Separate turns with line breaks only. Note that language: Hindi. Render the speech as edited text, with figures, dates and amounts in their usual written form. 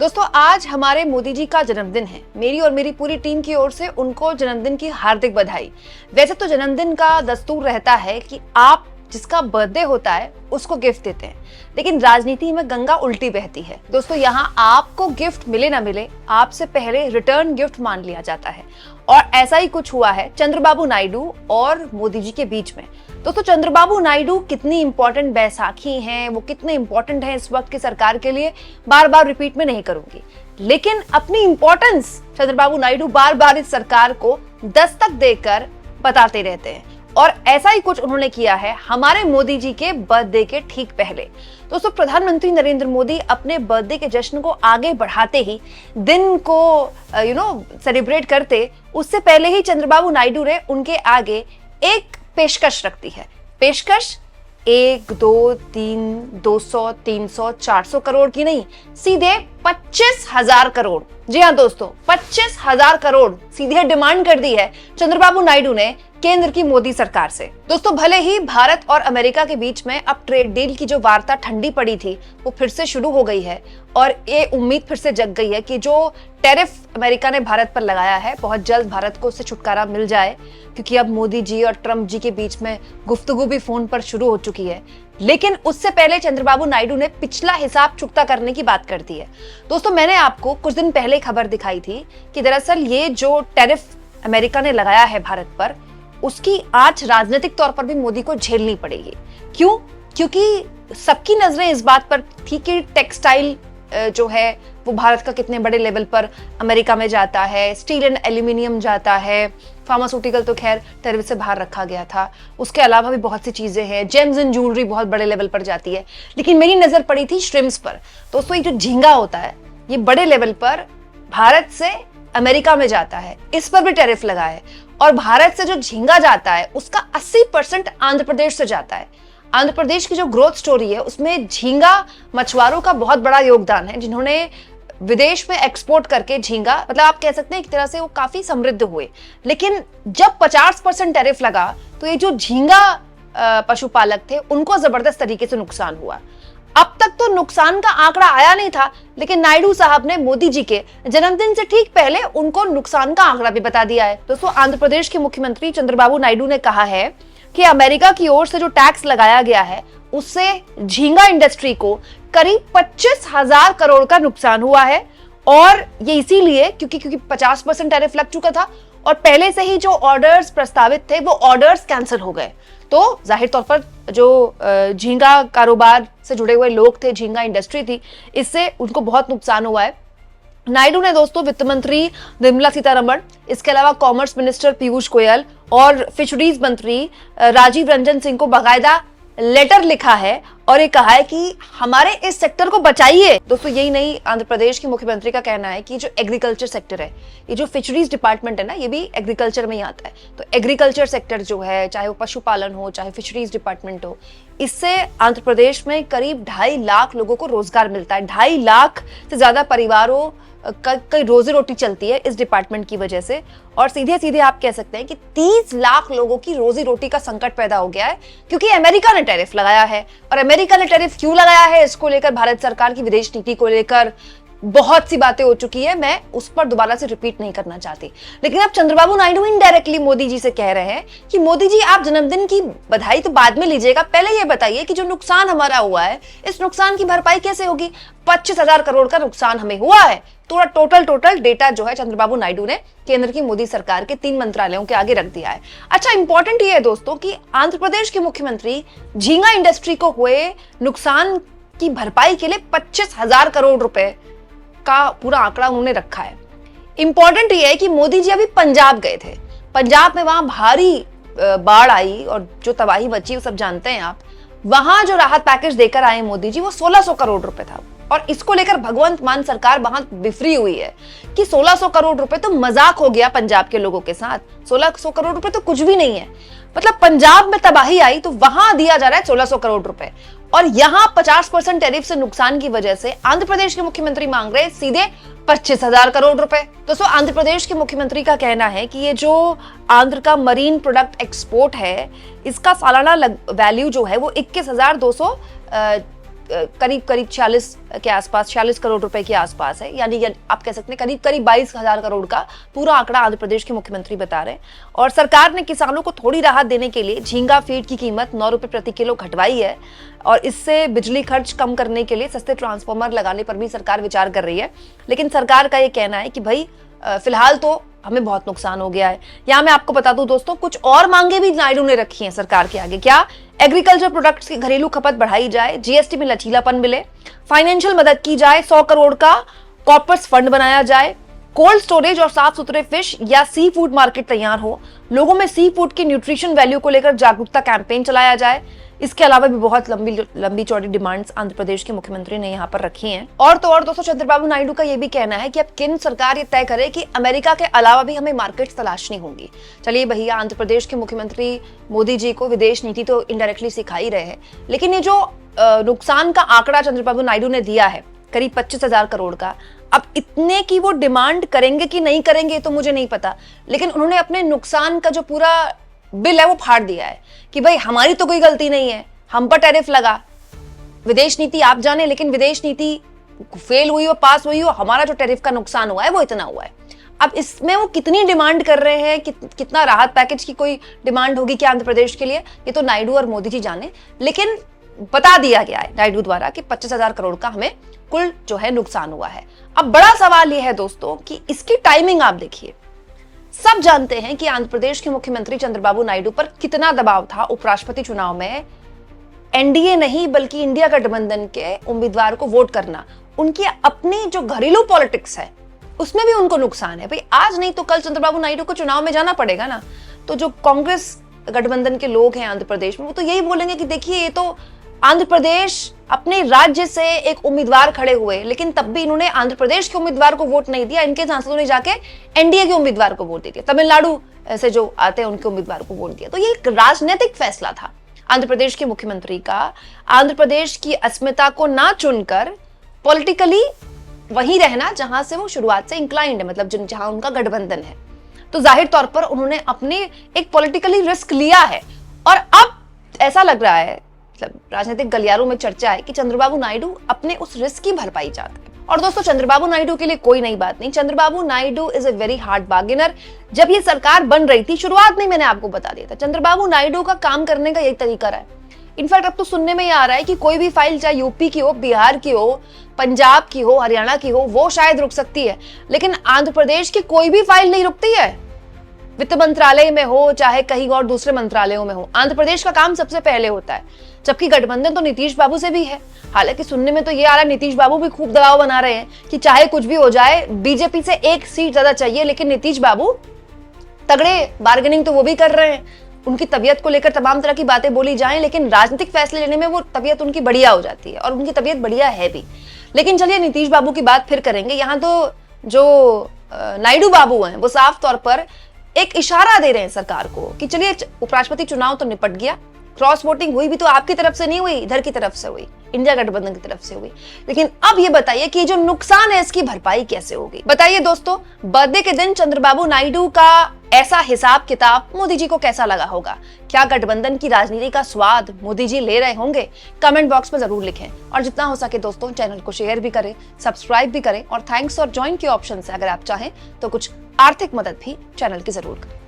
दोस्तों, आज हमारे मोदी जी का जन्मदिन है। मेरी और मेरी पूरी टीम की ओर से उनको जन्मदिन की हार्दिक बधाई। वैसे तो जन्मदिन का दस्तूर रहता है कि आप जिसका बर्थडे होता है उसको गिफ्ट देते हैं, लेकिन राजनीति में गंगा उल्टी बहती है। दोस्तों, यहाँ आपको गिफ्ट मिले ना मिले, आपसे पहले रिटर्न गिफ्ट मान लिया जाता है और ऐसा ही कुछ हुआ है चंद्रबाबू नायडू और मोदी जी के बीच में। दोस्तों, चंद्रबाबू नायडू कितनी इंपॉर्टेंट बैसाखी हैं, वो कितने इंपॉर्टेंट हैं इस वक्त की सरकार के लिए, बार बार रिपीट में नहीं करूंगी, लेकिन अपनी इंपॉर्टेंस चंद्रबाबू नायडू बार बार इस सरकार को दस्तक देकर बताते रहते हैं और ऐसा ही कुछ उन्होंने किया है हमारे मोदी जी के बर्थडे के ठीक पहले। दोस्तों, प्रधानमंत्री नरेंद्र मोदी अपने बर्थडे के जश्न को आगे बढ़ाते ही, दिन को सेलिब्रेट करते, उससे पहले ही चंद्रबाबू नायडू ने उनके आगे एक पेशकश रखती है। पेशकश 1, 2, 3, 200, 300, 400 करोड़ की नहीं, सीधे 25,000 करोड़। जी हाँ दोस्तों, 25,000 करोड़ सीधे डिमांड कर दी है चंद्रबाबू नायडू ने केंद्र की मोदी सरकार से। दोस्तों, भले ही भारत और अमेरिका के बीच में अब ट्रेड डील की जो वार्ता ठंडी पड़ी थी वो फिर से शुरू हो गई है और ये उम्मीद फिर से जग गई है कि जो टैरिफ अमेरिका ने भारत पर लगाया है बहुत जल्द भारत को उससे छुटकारा मिल जाए, क्योंकि अब मोदी जी और ट्रंप जी के बीच में गुफ्तगू भी फोन पर शुरू हो चुकी है। लेकिन उससे पहले चंद्रबाबू नायडू ने पिछला हिसाब चुकता करने की बात कर दी है। दोस्तों, मैंने आपको कुछ दिन पहले खबर दिखाई थी कि दरअसल ये जो टैरिफ अमेरिका ने लगाया है भारत पर, उसकी आंच राजनीतिक तौर पर भी मोदी को झेलनी पड़ेगी। क्यों? क्योंकि सबकी नजरें इस बात पर थी कि टेक्सटाइल जो है वो भारत का कितने बड़े लेवल पर अमेरिका में जाता है, स्टील एंड एल्यूमिनियम जाता है, फार्मास्यूटिकल तो खैर टैरिफ से बाहर रखा गया था, उसके अलावा भी बहुत सी चीजें हैं, जेम्स एंड ज्वेलरी बहुत बड़े लेवल पर जाती है। लेकिन मेरी नजर पड़ी थी श्रिम्स पर। दोस्तों, ये जो झींगा होता है ये बड़े लेवल पर भारत से अमेरिका में जाता है, इस पर भी टैरिफ लगा है और भारत से जो झींगा जाता है उसका 80% आंध्र प्रदेश से जाता है। आंध्र प्रदेश की जो ग्रोथ स्टोरी है उसमें झींगा मछुआरों का बहुत बड़ा योगदान है, जिन्होंने विदेश में एक्सपोर्ट करके झींगा, मतलब आप कह सकते हैं एक तरह से वो काफी समृद्ध हुए। लेकिन जब 50% टैरिफ लगा तो ये जो झींगा पशुपालक थे उनको जबरदस्त तरीके से नुकसान हुआ। अब तक तो नुकसान का आंकड़ा आया नहीं था, लेकिन नायडू साहब ने मोदी जी के जन्मदिन से ठीक पहले उनको नुकसान का आंकड़ा भी बता दिया है। दोस्तों, आंध्र प्रदेश के मुख्यमंत्री चंद्रबाबू नायडू ने कहा है कि अमेरिका की ओर से जो टैक्स लगाया गया है उससे झींगा इंडस्ट्री को करीब 25,000 करोड़ का नुकसान हुआ है और ये इसीलिए क्योंकि 50% टैरिफ लग चुका था और पहले से ही जो ऑर्डर्स प्रस्तावित थे वो ऑर्डर्स कैंसिल हो गए। तो जाहिर तौर पर जो झींगा कारोबार से जुड़े हुए लोग थे, झींगा इंडस्ट्री थी, इससे उनको बहुत नुकसान हुआ है। नायडू ने दोस्तों वित्त मंत्री निर्मला सीतारमण, इसके अलावा कॉमर्स मिनिस्टर पीयूष गोयल और फिशरीज मंत्री राजीव रंजन सिंह को बाकायदा लेटर लिखा है और ये कहा है कि हमारे इस सेक्टर को बचाइए। दोस्तों, यही नहीं, आंध्र प्रदेश के मुख्यमंत्री का कहना है कि जो एग्रीकल्चर सेक्टर है, ये जो फिशरीज डिपार्टमेंट है ना, ये भी एग्रीकल्चर में ही आता है। तो एग्रीकल्चर सेक्टर जो है, चाहे वो पशुपालन हो चाहे फिशरीज डिपार्टमेंट हो, इससे आंध्र प्रदेश में करीब 2.5 लाख लोगों को रोजगार मिलता है। 2.5 लाख से ज्यादा परिवारों कई रोजी रोटी चलती है इस डिपार्टमेंट की वजह से और सीधे सीधे आप कह सकते हैं कि 30 लाख लोगों की रोजी रोटी का संकट पैदा हो गया है, क्योंकि अमेरिका ने टैरिफ लगाया है। और अमेरिका ने टैरिफ क्यों लगाया है, इसको लेकर भारत सरकार की विदेश नीति को लेकर बहुत सी बातें हो चुकी है, मैं उस पर दोबारा से रिपीट नहीं करना चाहती। लेकिन अब चंद्रबाबू नायडू इनडायरेक्टली मोदी जी से कह रहे हैं कि मोदी जी, आप जन्मदिन की बधाई तो बाद में लीजिएगा, पहले ये बताइए कि जो नुकसान हमारा हुआ है इस नुकसान की भरपाई कैसे होगी। 25,000 करोड़ का नुकसान हमें हुआ है। तो टोटल डेटा जो है चंद्रबाबू नायडू ने केंद्र की मोदी सरकार के 3 मंत्रालयों के आगे रख दिया है। अच्छा, इंपॉर्टेंट ये है दोस्तों कि आंध्र प्रदेश के मुख्यमंत्री झींगा इंडस्ट्री को हुए नुकसान की भरपाई के लिए 25,000 करोड़ रुपए का पूरा आंकड़ा उन्होंने रखा है। इंपॉर्टेंट ये है कि मोदी जी अभी पंजाब गए थे। पंजाब में वहां भारी बाढ़ आई और जो तबाही मची वो सब जानते हैं आप। वहां जो राहत पैकेज देकर आए मोदी जी वो 1600 करोड़ रुपए था और इसको लेकर भगवंत मान सरकार वहां बिफरी हुई है कि 1600 करोड़ रुपए तो मजाक हो गया पंजाब के लोगों के साथ। 1600 करोड़ रुपए तो कुछ भी नहीं है। मतलब पंजाब में तबाही आई तो वहां दिया जा रहा है 1600 करोड़ रुपए और यहाँ 50% टैरिफ से नुकसान की वजह से आंध्र प्रदेश के मुख्यमंत्री मांग रहे सीधे 25,000 करोड़ रुपए। दोस्तों, आंध्र प्रदेश के मुख्यमंत्री का कहना है कि ये जो आंध्र का मरीन प्रोडक्ट एक्सपोर्ट है, इसका सालाना वैल्यू जो है वो 21,200 करीब करीब 46 के आसपास, 46 करोड़ रुपए के आसपास है, यानी आप कह सकते हैं करीब करीब 22,000 करोड़ का पूरा आंकड़ा आंध्र प्रदेश के मुख्यमंत्री बता रहे हैं। और सरकार ने किसानों को थोड़ी राहत देने के लिए झींगा फीड की कीमत 9 रुपए प्रति किलो घटवाई है, और इससे बिजली खर्च कम करने के लिए सस्ते ट्रांसफार्मर लगाने पर भी सरकार विचार कर रही है। लेकिन सरकार का ये कहना है कि भाई फिलहाल तो हमें बहुत नुकसान हो गया है। यहाँ मैं आपको बता दूं दोस्तों, कुछ और मांगे भी नायडू ने रखी हैं सरकार के आगे। क्या? एग्रीकल्चर प्रोडक्ट्स की घरेलू खपत बढ़ाई जाए, जीएसटी में लचीलापन मिले, फाइनेंशियल मदद की जाए, 100 करोड़ का कॉर्पस फंड बनाया जाए, कोल्ड स्टोरेज और साफ सुथरे फिश या सी फूड मार्केट तैयार हो, लोगों में सी फूड की न्यूट्रिशन वैल्यू को लेकर जागरूकता कैंपेन चलाया जाए। इसके अलावा भी बहुत लंबी चौड़ी डिमांड्स आंध्र प्रदेश के मुख्यमंत्री ने यहाँ पर रखी हैं। और तो और दोस्तों, चंद्रबाबू नायडू का ये भी कहना है कि अब केंद्र सरकार ये तय करे कि अमेरिका के अलावा भी हमें मार्केट्स तलाशनी होंगी। चलिए भैया, आंध्र प्रदेश के मुख्यमंत्री मोदी जी को विदेश नीति तो इनडायरेक्टली सिखा ही रहे हैं, लेकिन ये जो नुकसान का आंकड़ा चंद्रबाबू नायडू ने दिया है करीब 25,000 करोड़ का, अब इतने की वो डिमांड करेंगे कि नहीं करेंगे तो मुझे नहीं पता, लेकिन उन्होंने अपने नुकसान का जो पूरा बिल है वो फाड़ दिया है कि भाई हमारी तो कोई गलती नहीं है, हम पर टैरिफ लगा, विदेश नीति आप जाने, लेकिन विदेश नीति फेल हुई हो पास हुई हो, हमारा जो टैरिफ का नुकसान हुआ है वो इतना हुआ है। अब इसमें वो कितनी डिमांड कर रहे हैं, कितना राहत पैकेज की कोई डिमांड होगी क्या आंध्र प्रदेश के लिए, ये तो नायडू और मोदी जी जाने, लेकिन बता दिया गया है नायडू द्वारा कि 25,000 करोड़ का हमें कुल जो है नुकसान हुआ है। अब बड़ा सवाल यह है दोस्तों कि इसकी टाइमिंग आप देखिए। सब जानते हैं कि आंध्र प्रदेश के मुख्यमंत्री चंद्रबाबू नायडू पर कितना दबाव था उपराष्ट्रपति चुनाव में एनडीए नहीं बल्कि इंडिया गठबंधन के उम्मीदवार को वोट करना। उनकी अपनी जो घरेलू पॉलिटिक्स है उसमें भी उनको नुकसान है। भाई आज नहीं तो कल चंद्रबाबू नायडू को चुनाव में जाना पड़ेगा ना, तो जो कांग्रेस गठबंधन के लोग हैं आंध्र प्रदेश में वो तो यही बोलेंगे कि देखिए ये तो आंध्र प्रदेश अपने राज्य से एक उम्मीदवार खड़े हुए, लेकिन तब भी इन्होंने आंध्र प्रदेश के उम्मीदवार को वोट नहीं दिया, इनके सांसदों ने जाके एनडीए के उम्मीदवार को वोट दे दिया, तमिलनाडु से जो आते हैं उनके उम्मीदवार को वोट दिया। तो ये एक राजनीतिक फैसला था आंध्र प्रदेश के मुख्यमंत्री का, आंध्र प्रदेश की अस्मिता को ना चुनकर पॉलिटिकली वहीं रहना जहां से वो शुरुआत से इंक्लाइंड है, मतलब जहां उनका गठबंधन है। तो जाहिर तौर पर उन्होंने अपने एक पॉलिटिकली रिस्क लिया है, और अब ऐसा लग रहा है, मतलब राजनीतिक गलियारों में चर्चा है कि चंद्रबाबू नायडू अपने उस रिस्क की भरपाई चाहते हैं। और दोस्तों, चंद्रबाबू नायडू के लिए कोई नई बात नहीं, Chandrababu Naidu is a very hard bargainer. जब ये सरकार बन रही थी शुरुआत में मैंने आपको बता दिया था चंद्रबाबू नायडू का काम करने का यही तरीका है। इनफैक्ट अब तो सुनने में ये आ रहा है कि कोई भी फाइल चाहे यूपी की हो, बिहार की हो, पंजाब की हो, हरियाणा की हो, वो शायद रुक सकती है, लेकिन आंध्र प्रदेश की कोई भी फाइल नहीं रुकती है। वित्त मंत्रालय में हो चाहे कहीं और दूसरे मंत्रालयों में हो, आंध्र प्रदेश का काम सबसे पहले होता है। जबकि गठबंधन तो नीतीश बाबू से भी है। हालांकि सुनने में तो ये आ रहा है नीतीश बाबू भी खूब दबाव बना रहे हैं कि चाहे कुछ भी हो जाए, बीजेपी से एक सीट ज्यादा चाहिए, लेकिन नीतीश बाबू तगड़े बार्गेनिंग तो वो भी कर रहे हैं। उनकी तबीयत को लेकर तमाम तरह की बातें बोली जाएं, लेकिन राजनीतिक फैसले लेने में वो तबीयत उनकी बढ़िया हो जाती है, और उनकी तबीयत बढ़िया है भी। लेकिन चलिए नीतीश बाबू की बात फिर करेंगे। यहाँ तो जो नायडू बाबू हैं वो साफ तौर पर एक इशारा दे रहे हैं सरकार को कि चलिए उपराष्ट्रपति चुनाव तो निपट गया, क्रॉस वोटिंग हुई भी तो आपकी तरफ से नहीं हुई, इधर की तरफ से हुई, इंडिया गठबंधन की तरफ से हुई, लेकिन अब ये बताइए कि जो नुकसान है इसकी भरपाई कैसे होगी। बताइए दोस्तों, बर्थडे के दिन चंद्रबाबू नायडू का ऐसा हिसाब किताब मोदी जी को कैसा लगा होगा? क्या गठबंधन की राजनीति का स्वाद मोदी जी ले रहे होंगे? कमेंट बॉक्स में जरूर लिखें, और जितना हो सके दोस्तों चैनल को शेयर भी करें, सब्सक्राइब भी करें, और थैंक्स और ज्वाइन के ऑप्शन से अगर आप चाहें तो कुछ आर्थिक मदद भी चैनल की जरूर करें।